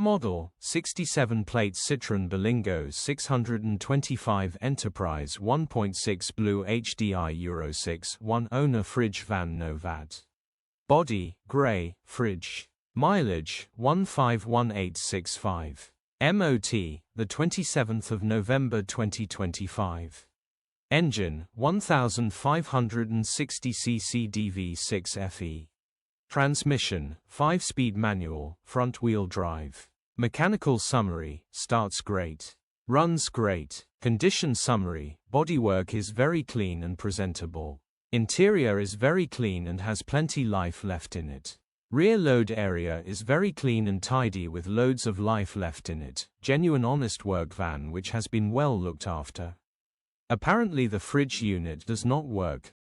Model, 67-plate Citroen Berlingo 625 Enterprise 1.6 Blue HDI Euro 6 1 owner fridge van no VAT. Body, grey, fridge. Mileage, 151865. MOT, the 27th of November 2025. Engine, 1560 cc DV6 FE. Transmission, 5-speed manual, front-wheel drive. Mechanical summary, starts great. Runs great. Condition summary, bodywork is very clean and presentable. Interior is very clean and has plenty life left in it. Rear load area is very clean and tidy with loads of life left in it. Genuine honest work van which has been well looked after. Apparently the fridge unit does not work,